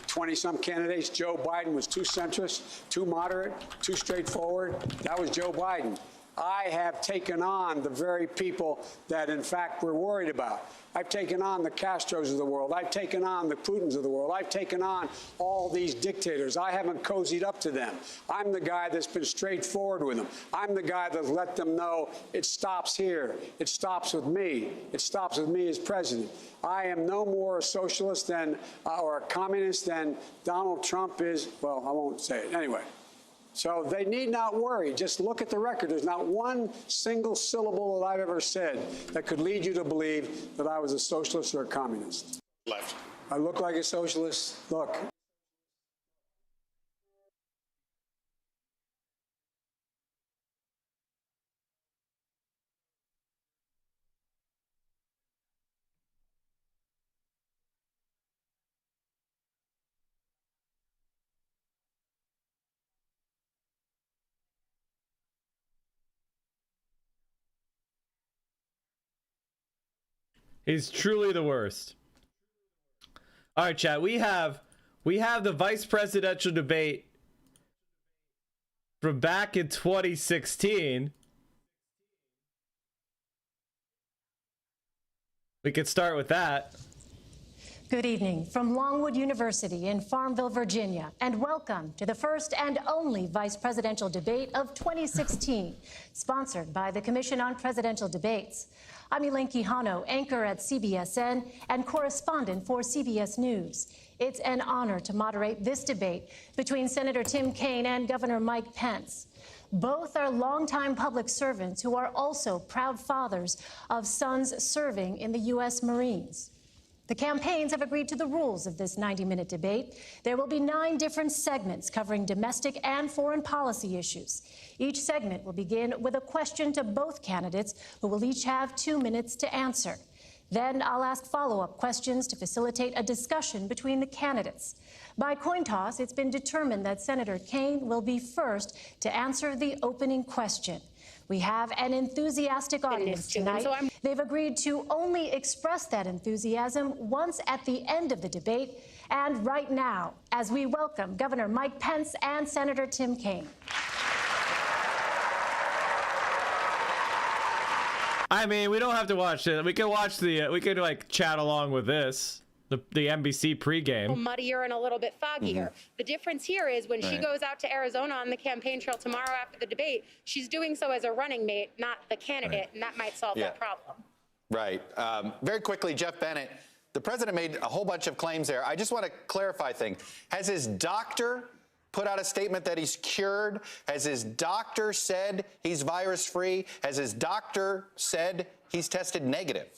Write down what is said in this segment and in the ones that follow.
20-some candidates. Joe Biden was too centrist, too moderate, too straightforward. That was Joe Biden. I have taken on the very people that, in fact, we're worried about. I've taken on the Castros of the world. I've taken on the Putins of the world. I've taken on all these dictators. I haven't cozied up to them. I'm the guy that's been straightforward with them. I'm the guy that's let them know it stops here. It stops with me. It stops with me as president. I am no more a socialist than, or a communist than Donald Trump is. Well, I won't say it. Anyway. So they need not worry. Just look at the record. There's not one single syllable that I've ever said that could lead you to believe that I was a socialist or a communist. Left. I look like a socialist. Look. He's truly the worst. All right, chat. We have the vice presidential debate from back in 2016. We could start with that. Good evening from Longwood University in Farmville, Virginia, and welcome to the first and only vice presidential debate of 2016, sponsored by the Commission on Presidential Debates. I'm Elaine Quijano, anchor at CBSN and correspondent for CBS News. It's an honor to moderate this debate between Senator Tim Kaine and Governor Mike Pence. Both are longtime public servants who are also proud fathers of sons serving in the U.S. Marines. The campaigns have agreed to the rules of this 90-minute debate. There will be 9 different segments covering domestic and foreign policy issues. Each segment will begin with a question to both candidates, who will each have 2 minutes to answer. Then I'll ask follow-up questions to facilitate a discussion between the candidates. By coin toss, it's been determined that Senator Kaine will be first to answer the opening question. We have an enthusiastic audience tonight. They've agreed to only express that enthusiasm once at the end of the debate, and right now, as we welcome Governor Mike Pence and Senator Tim Kaine. I mean, we don't have to watch it. We can watch we could like chat along with this. The NBC pregame. Muddier and a little bit foggier. The difference here is when she goes out to Arizona on the campaign trail tomorrow after the debate, she's doing so as a running mate, not the candidate, and that might solve that problem. Right. Very quickly, Jeff Bennett, the president made a whole bunch of claims there. I just want to clarify things. Has his doctor put out a statement that he's cured? Has his doctor said he's virus-free? Has his doctor said he's tested negative?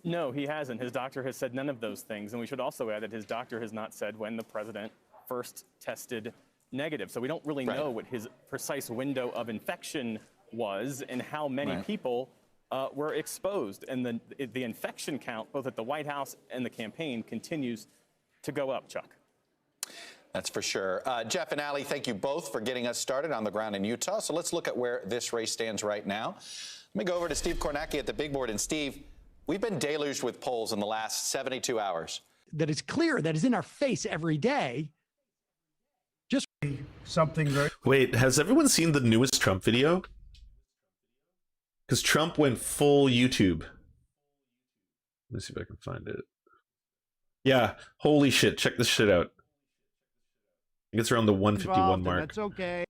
No, he hasn't. His doctor has said none of those things. And we should also add that his doctor has not said when the president first tested negative. So we don't really know what his precise window of infection was and how many people were exposed. And the infection count, both at the White House and the campaign, continues to go up, Chuck. That's for sure. Jeff and Allie, thank you both for getting us started on the ground in Utah. So let's look at where this race stands right now. Let me go over to Steve Kornacki at the big board. And Steve, we've been deluged with polls in the last 72 hours. That is clear, that is in our face every day. Just something very... Wait, has everyone seen the newest Trump video? Because Trump went full YouTube. Let me see if I can find it. Yeah, holy shit, check this shit out. I think it's around the 151 mark. That's okay.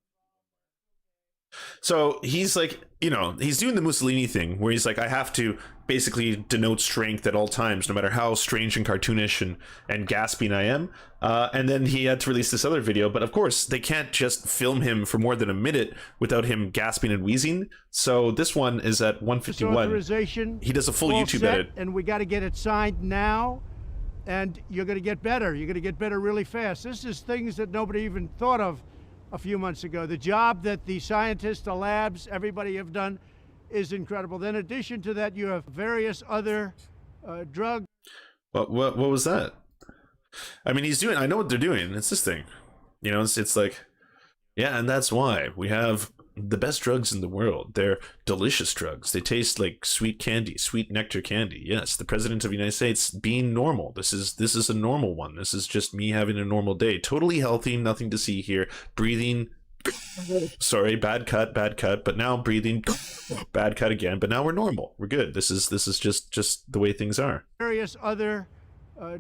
So he's like, you know, he's doing the Mussolini thing where he's like, I have to basically denote strength at all times, no matter how strange and cartoonish and gasping I am. And then he had to release this other video. But of course, they can't just film him for more than a minute without him gasping and wheezing. So this one is at 151. He does a full YouTube edit. And we got to get it signed now. And you're going to get better. You're going to get better really fast. This is things that nobody even thought of a few months ago. The job that the scientists, the labs, everybody have done is incredible. Then in addition to that, you have various other drugs. What was that? I mean, he's doing, I know what they're doing. It's this thing. You know, it's like, yeah, and that's why we have the best drugs in the world. They're delicious drugs. They taste like sweet candy, sweet nectar candy. Yes, the president of the United States being normal. This is a normal one. This is just me having a normal day. Totally healthy, nothing to see here. Breathing. Sorry, bad cut, but now breathing, bad cut again, but now we're normal. We're good. This is just the way things are. Various other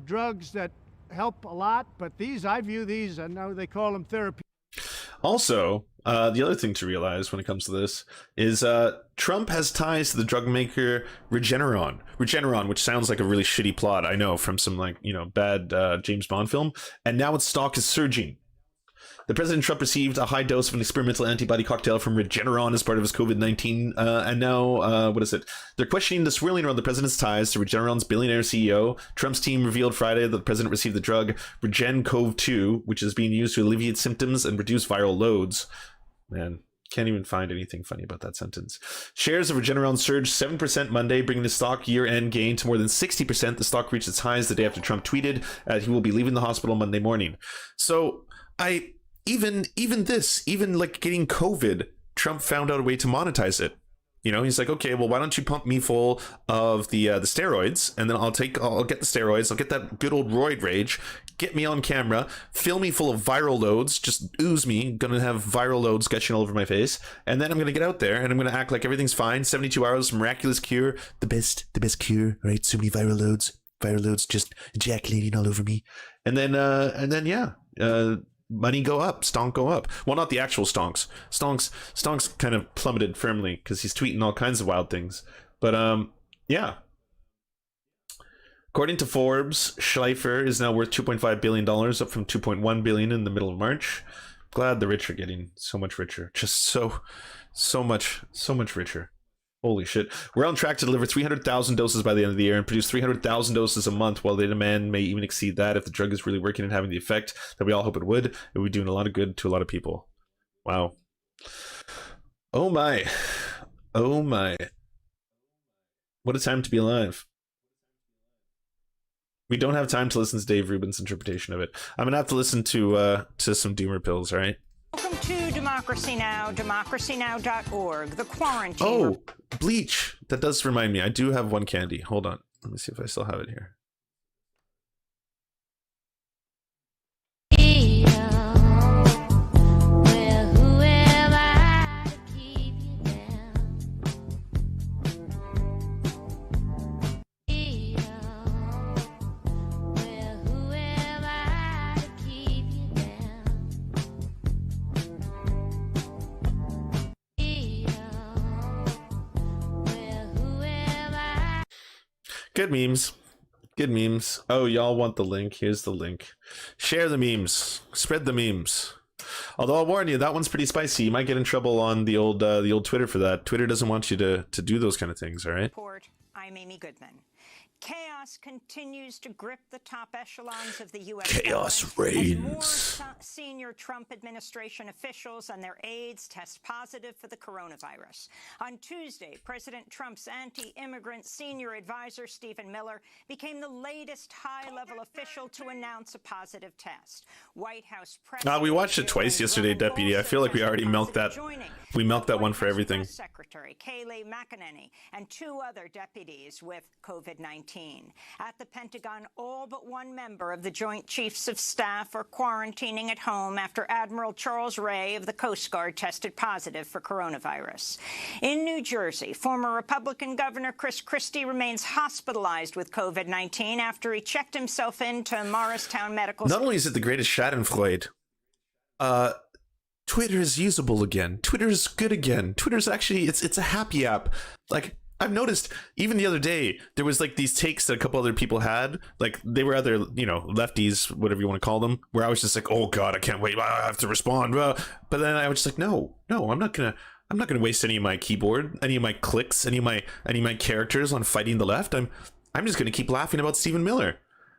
drugs that help a lot, but these, I view these, I know they call them therapy. Also, the other thing to realize when it comes to this is Trump has ties to the drug maker Regeneron. Regeneron, which sounds like a really shitty plot, I know, from some bad James Bond film, and now its stock is surging. The President Trump received a high dose of an experimental antibody cocktail from Regeneron as part of his COVID-19, and now, they're questioning the swirling around the president's ties to Regeneron's billionaire CEO. Trump's team revealed Friday that the president received the drug RegenCov-2, which is being used to alleviate symptoms and reduce viral loads. Man, can't even find anything funny about that sentence. Shares of Regeneron surged 7% Monday, bringing the stock year-end gain to more than 60%. The stock reached its highs the day after Trump tweeted he will be leaving the hospital Monday morning. So, Even like getting COVID, Trump found out a way to monetize it. He's like, okay, well, why don't you pump me full of the steroids, and then I'll get the steroids, I'll get that good old roid rage, get me on camera, fill me full of viral loads, just ooze me, gonna have viral loads gushing all over my face, and then I'm gonna get out there and I'm gonna act like everything's fine. 72 hours, miraculous cure, the best cure, right? So many viral loads just ejaculating all over me, and then money go up, stonk go up. Well, not the actual stonks. Stonks kind of plummeted firmly because he's tweeting all kinds of wild things. But yeah. According to Forbes, Schleifer is now worth $2.5 billion, up from $2.1 billion in the middle of March. Glad the rich are getting so much richer. Just so much richer. Holy shit. We're on track to deliver 300,000 doses by the end of the year and produce 300,000 doses a month, while the demand may even exceed that if the drug is really working and having the effect that we all hope it would. It would be doing a lot of good to a lot of people. Wow. Oh my. What a time to be alive. We don't have time to listen to Dave Rubin's interpretation of it. I'm going to have to listen to some doomer pills, all right? Welcome to Democracy Now!, democracynow.org, the quarantine. Oh, bleach. That does remind me. I do have one candy. Hold on. Let me see if I still have it here. Good memes. Oh, y'all want the link? Here's the link. Share the memes. Spread the memes. Although I'll warn you, that one's pretty spicy. You might get in trouble on the old Twitter for that. Twitter doesn't want you to do those kind of things, all right? I'm Amy Goodman. Chaos continues to grip the top echelons of the U.S. Chaos reigns. reigns. More senior Trump administration officials and their aides test positive for the coronavirus. On Tuesday, President Trump's anti-immigrant senior advisor, Stephen Miller, became the latest high-level official to announce a positive test. White House press. We watched it twice yesterday, Deputy. I feel like we already milked that. We milked that one for everything. Secretary Kayleigh McEnany and 2 other deputies with COVID-19. At the Pentagon, all but one member of the Joint Chiefs of Staff are quarantining at home after Admiral Charles Ray of the Coast Guard tested positive for coronavirus. In New Jersey, former Republican Governor Chris Christie remains hospitalized with COVID-19 after he checked himself into Morristown Medical Center. Not only is it the greatest Schadenfreude, Twitter is usable again. Twitter is good again. Twitter's actually, it's a happy app. Like, I've noticed even the other day, there was like these takes that a couple other people had, like they were other, lefties, whatever you want to call them, where I was just like, oh God, I can't wait. I have to respond. But then I was just like, no, I'm not going to waste any of my keyboard, any of my clicks, any of my characters on fighting the left. I'm just going to keep laughing about Stephen Miller.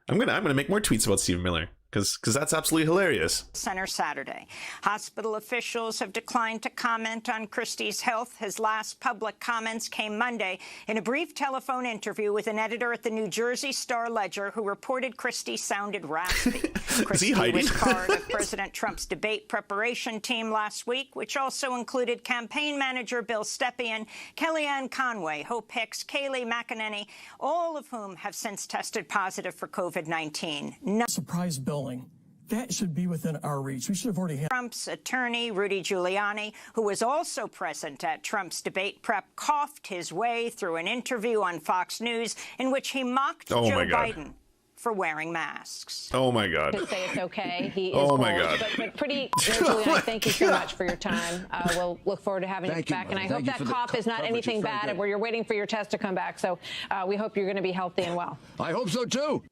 I'm going to make more tweets about Stephen Miller because that's absolutely hilarious. Center Saturday. Hospital officials have declined to comment on Christie's health. His last public comments came Monday in a brief telephone interview with an editor at the New Jersey Star-Ledger who reported Christie sounded raspy. Christie was part of President Trump's debate preparation team last week, which also included campaign manager Bill Stepien, Kellyanne Conway, Hope Hicks, Kayleigh McEnany, all of whom have since tested positive for COVID-19. Surprise billing. That should be within our reach. We should have already had. Trump's attorney, Rudy Giuliani, who was also present at Trump's debate prep, coughed his way through an interview on Fox News in which he mocked Joe Biden for wearing masks. Oh, my God. To say it's okay. He is oh, my God. But pretty, Giuliani, thank you so much for your time. We'll look forward to having you back. And I hope that cough is not anything bad where you're waiting for your test to come back. So we hope you're going to be healthy and well. I hope so, too.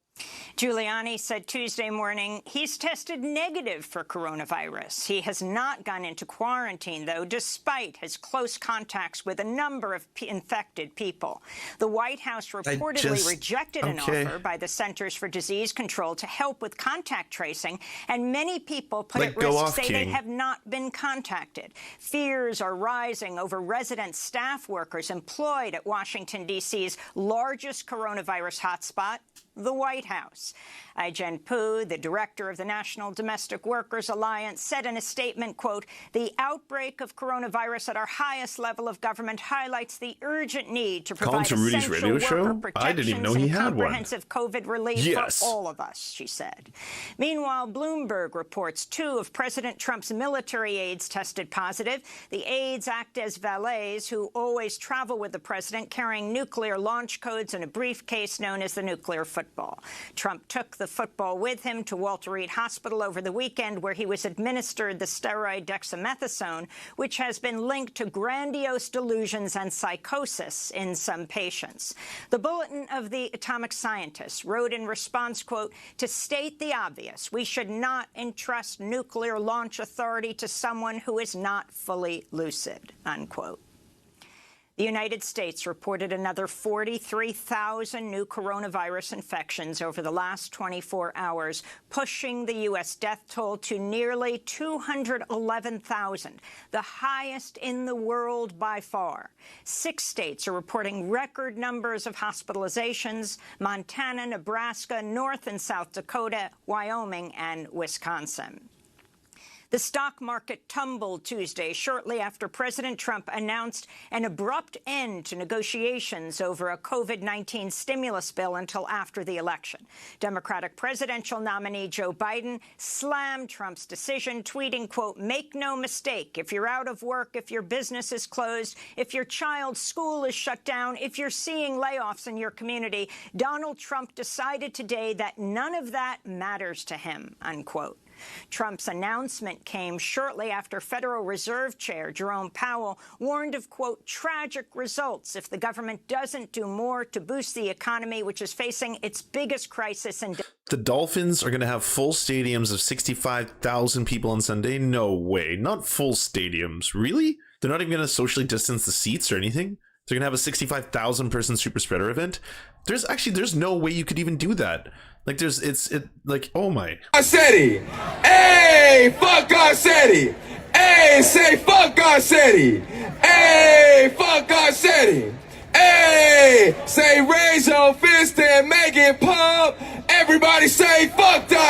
Giuliani said Tuesday morning he's tested negative for coronavirus. He has not gone into quarantine, though, despite his close contacts with a number of infected people. The White House reportedly rejected an offer by the Centers for Disease Control to help with contact tracing, and many people put at risk say they have not been contacted. Fears are rising over resident staff workers employed at Washington, D.C.'s largest coronavirus hotspot, the White House. Ai-jen Poo, the director of the National Domestic Workers Alliance, said in a statement, quote, "The outbreak of coronavirus at our highest level of government highlights the urgent need to provide essential worker protections and comprehensive COVID relief for all of us," she said. Meanwhile, Bloomberg reports 2 of President Trump's military aides tested positive. The aides act as valets who always travel with the president, carrying nuclear launch codes in a briefcase known as the nuclear football. Trump took the football with him to Walter Reed Hospital over the weekend, where he was administered the steroid dexamethasone, which has been linked to grandiose delusions and psychosis in some patients. The Bulletin of the Atomic Scientists wrote in response, quote, "To state the obvious, we should not entrust nuclear launch authority to someone who is not fully lucid," unquote. The United States reported another 43,000 new coronavirus infections over the last 24 hours, pushing the U.S. death toll to nearly 211,000, the highest in the world by far. 6 states are reporting record numbers of hospitalizations: Montana, Nebraska, North and South Dakota, Wyoming, and Wisconsin. The stock market tumbled Tuesday shortly after President Trump announced an abrupt end to negotiations over a COVID-19 stimulus bill until after the election. Democratic presidential nominee Joe Biden slammed Trump's decision, tweeting, quote, "Make no mistake, if you're out of work, if your business is closed, if your child's school is shut down, if you're seeing layoffs in your community, Donald Trump decided today that none of that matters to him," unquote. Trump's announcement came shortly after Federal Reserve Chair Jerome Powell warned of, quote, "tragic results if the government doesn't do more to boost the economy, which is facing its biggest crisis in." The Dolphins are going to have full stadiums of 65,000 people on Sunday? No way. Not full stadiums. Really? They're not even going to socially distance the seats or anything? They're going to have a 65,000 person super spreader event? There's no way you could even do that. Like, oh my. Garcetti! Hey, fuck Garcetti! Hey, say fuck Garcetti! Hey, fuck Garcetti! Hey, say raise your fist and make it pump! Everybody say fuck Donald!